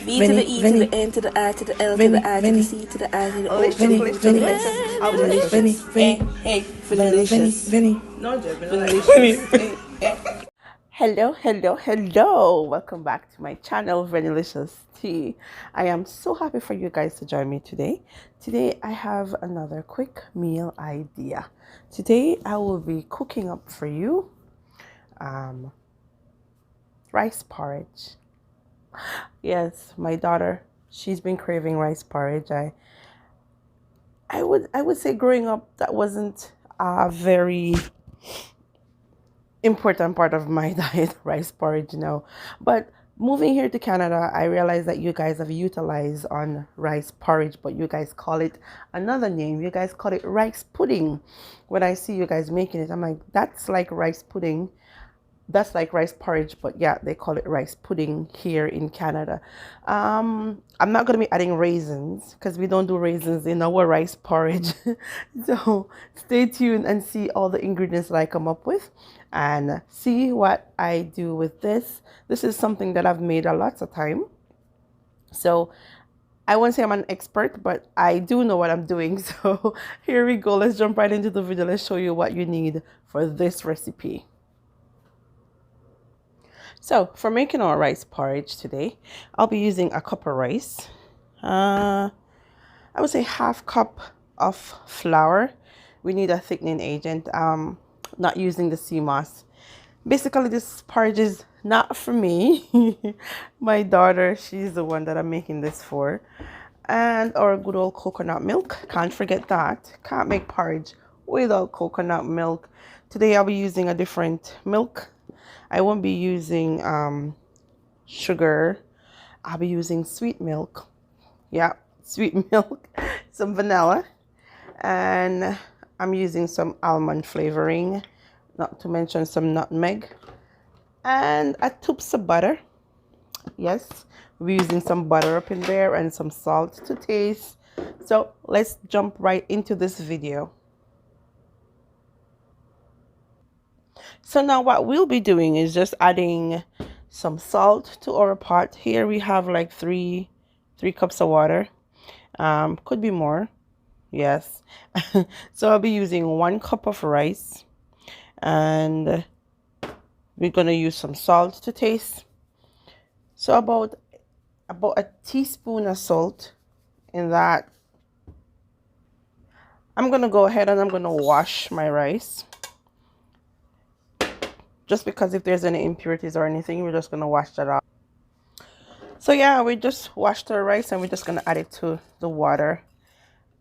B to the E to the N to the I to the L to the I to the C to the I to the O to the delicious, delicious, hey, delicious. No, delicious. Hello. Welcome back to my channel, Venilicious Tea. I am so happy for you guys to join me today. Today, I have another quick meal idea. Today, I will be cooking up for you rice porridge. Yes, my daughter, she's been craving rice porridge. I would say growing up, that wasn't a very important part of my diet, rice porridge now. But moving here to Canada, I realized that you guys have utilized on rice porridge, but you guys call it another name. You guys call it rice pudding. When I see you guys making it, I'm like, that's like rice pudding. That's like rice porridge, but yeah, they call it rice pudding here in Canada. I'm not going to be adding raisins because we don't do raisins in our rice porridge. So stay tuned and see all the ingredients that I come up with and see what I do with this. This is something that I've made a lot of time. So I won't say I'm an expert, but I do know what I'm doing. So here we go. Let's jump right into the video. Let's show you what you need for this recipe. So for making our rice porridge today, I'll be using a cup of rice. I would say half cup of flour. We need a thickening agent. Not using the sea moss. Basically, this porridge is not for me. My daughter, she's the one that I'm making this for. And our good old coconut milk. Can't forget that. Can't make porridge without coconut milk. Today I'll be using a different milk. I won't be using sugar. I'll be using sweet milk. Yeah, sweet milk. Some vanilla. And I'm using some almond flavoring. Not to mention some nutmeg. And a tubs of butter. Yes, we're using some butter up in there and some salt to taste. So let's jump right into this video. So now what we'll be doing is just adding some salt to our pot. Here we have like three cups of water. Could be more. Yes. So I'll be using 1 cup of rice. And we're going to use some salt to taste. So about a teaspoon of salt in that. I'm going to go ahead and I'm going to wash my rice. Just because if there's any impurities or anything, we're just going to wash that off. So yeah, we just washed our rice and we're just going to add it to the water.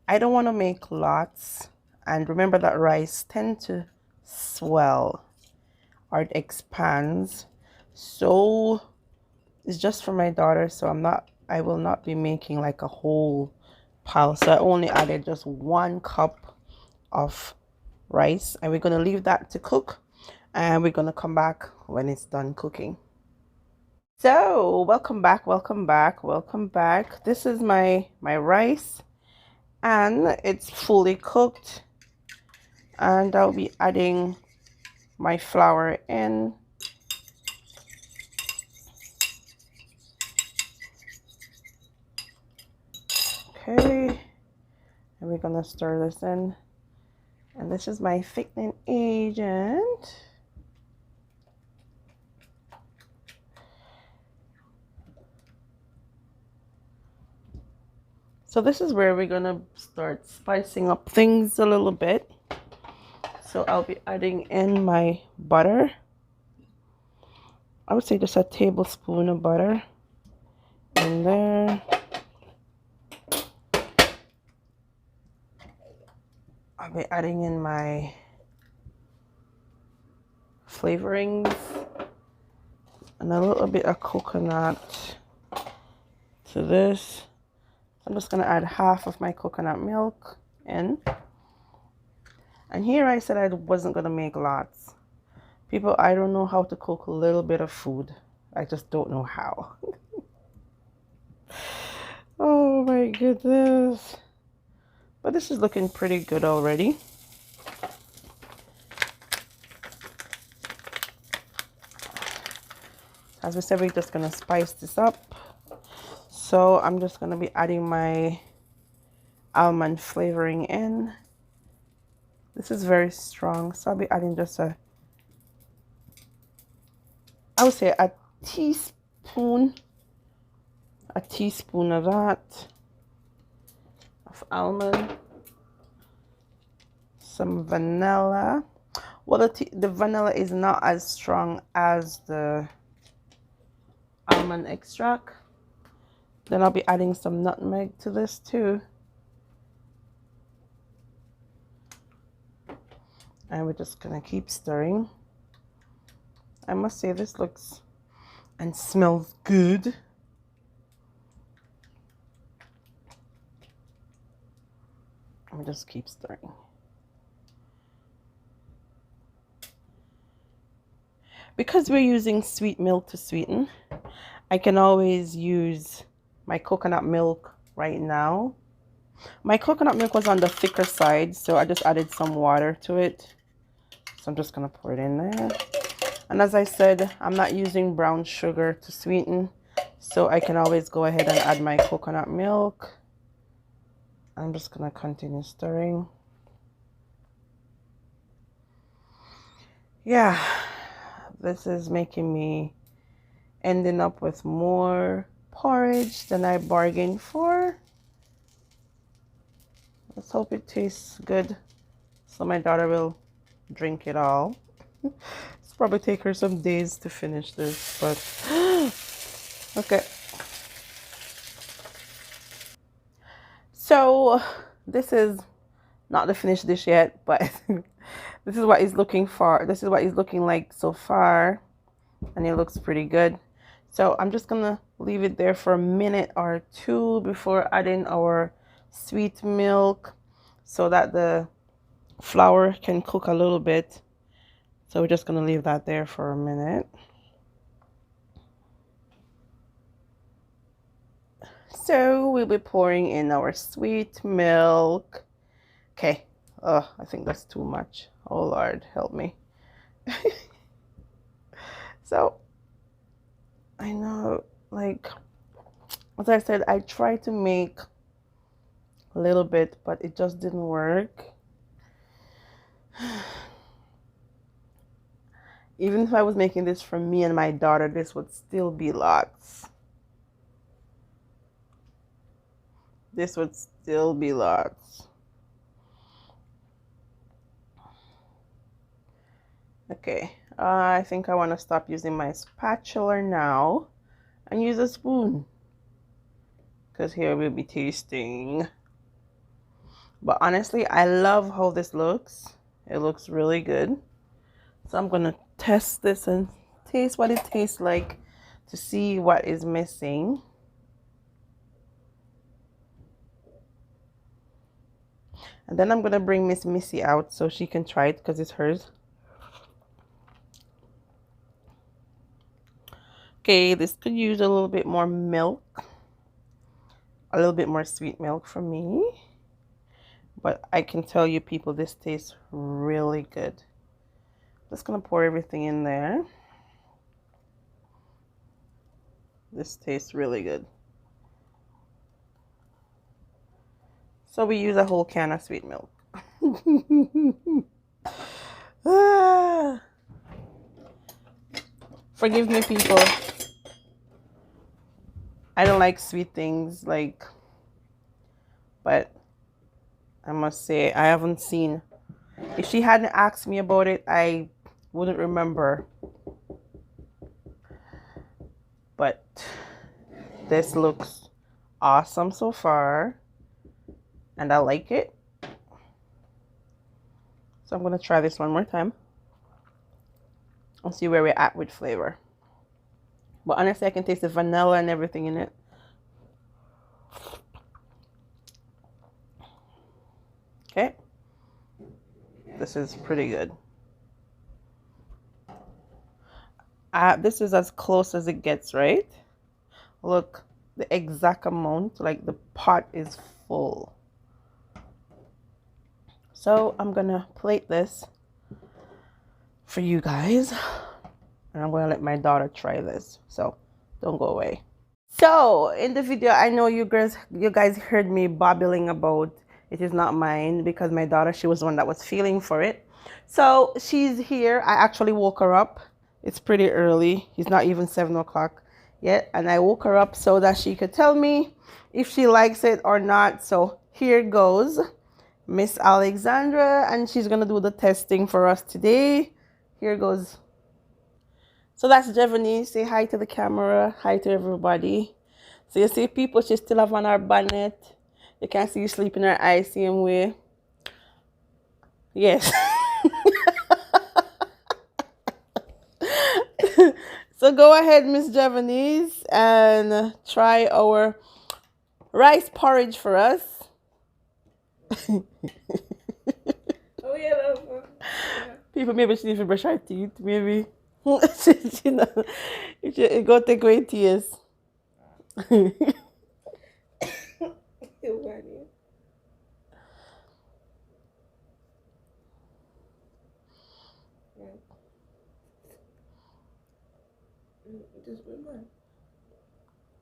I don't want to make lots. And remember that rice tends to swell or it expands. So it's just for my daughter. So I will not be making like a whole pile. So I only added just 1 cup of rice. And we're going to leave that to cook. And we're going to come back when it's done cooking. So welcome back. This is my rice and it's fully cooked. And I'll be adding my flour in. Okay. And we're going to stir this in. And this is my thickening agent. So this is where we're gonna start spicing up things a little bit. So I'll be adding in my butter. I would say just a tablespoon of butter in there. I'll be adding in my flavorings and a little bit of coconut to this. I'm just going to add half of my coconut milk in. And here I said I wasn't going to make lots. People, I don't know how to cook a little bit of food. I just don't know how. Oh my goodness. But this is looking pretty good already. As we said, we're just going to spice this up. So I'm just going to be adding my almond flavoring in. This is very strong, so I'll be adding just I would say a teaspoon of that, of almond, some vanilla. Well, the vanilla is not as strong as the almond extract. Then I'll be adding some nutmeg to this too. And we're just gonna keep stirring. I must say this looks and smells good. And we just keep stirring. Because we're using sweet milk to sweeten, I can always use my coconut milk right now. My coconut milk was on the thicker side, so I just added some water to it. So I'm just gonna pour it in there. And as I said, I'm not using brown sugar to sweeten, so I can always go ahead and add my coconut milk. I'm just gonna continue stirring. Yeah, this is making me ending up with more porridge than I bargained for. Let's hope it tastes good so my daughter will drink it all. It's probably take her some days to finish this, but okay. So this is not the finished dish yet, but this is what he's looking for. This is what he's looking like so far, and it looks pretty good. So I'm just gonna leave it there for a minute or two before adding our sweet milk so that the flour can cook a little bit. So we're just gonna leave that there for a minute. So we'll be pouring in our sweet milk. Okay. Oh, I think that's too much. Oh Lord, help me. So I know, like, as I said, I tried to make a little bit, but it just didn't work. Even if I was making this for me and my daughter, this would still be lots. This would still be lots. Okay, I think I want to stop using my spatula now and use a spoon, because here we'll be tasting. But honestly, I love how this looks. It looks really good. So I'm gonna test this and taste what it tastes like to see what is missing. And then I'm gonna bring Miss Missy out so she can try it because it's hers. Okay, this could use a little bit more milk, a little bit more sweet milk for me. But I can tell you people, this tastes really good. Just gonna pour everything in there. This tastes really good. So we use a whole can of sweet milk. Forgive me, people. I don't like sweet things, but I must say, I haven't seen. If she hadn't asked me about it, I wouldn't remember. But this looks awesome so far, and I like it. So I'm gonna try this one more time and see where we're at with flavor. But honestly, I can taste the vanilla and everything in it. Okay, this is pretty good. This is as close as it gets, right? Look, the exact amount, like the pot is full. So I'm gonna plate this for you guys, and I'm gonna let my daughter try this, so don't go away. So in the video, I know you guys heard me babbling about it is not mine because my daughter, she was the one that was feeling for it. So she's here. I actually woke her up. It's pretty early. It's not even 7 o'clock yet. And I woke her up so that she could tell me if she likes it or not. So here goes Miss Alexandra, and she's gonna do the testing for us today. Here goes. So that's Jevony. Say hi to the camera. Hi to everybody. So you see people, she still have on her bonnet. You can see you sleep in her eyes same way. Yes. So go ahead, Miss Javanese, and try our rice porridge for us. Oh yeah, that's fun. People maybe she need to brush her teeth, maybe. She know, it go take away tears. You're funny. Just one.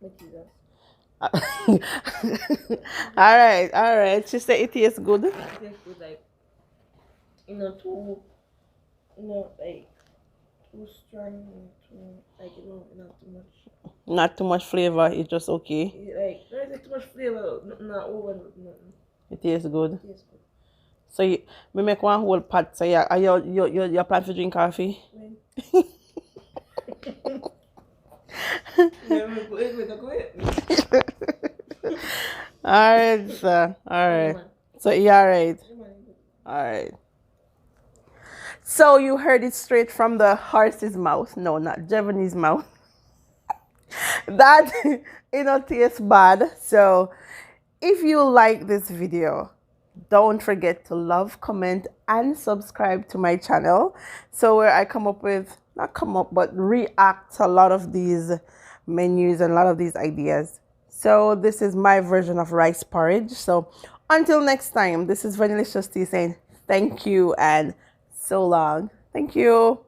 Make Jesus. All right. She said it tastes good. Just with like, too, like too strong, too like not too much. Not too much flavor. It's just okay. Like there's like too much flavor, not over nothing. It tastes good. It tastes good. So we make one whole pot. So yeah, you plan to drink coffee? When? All right, sir. All right. So yeah, all right. All right. So you heard it straight from the horse's mouth. No, not Jevony's mouth. That tastes bad. So if you like this video, don't forget to love, comment, and subscribe to my channel. So where I but react to a lot of these menus and a lot of these ideas. So this is my version of rice porridge. So until next time, this is Vanillicious Tea saying thank you and so long. Thank you.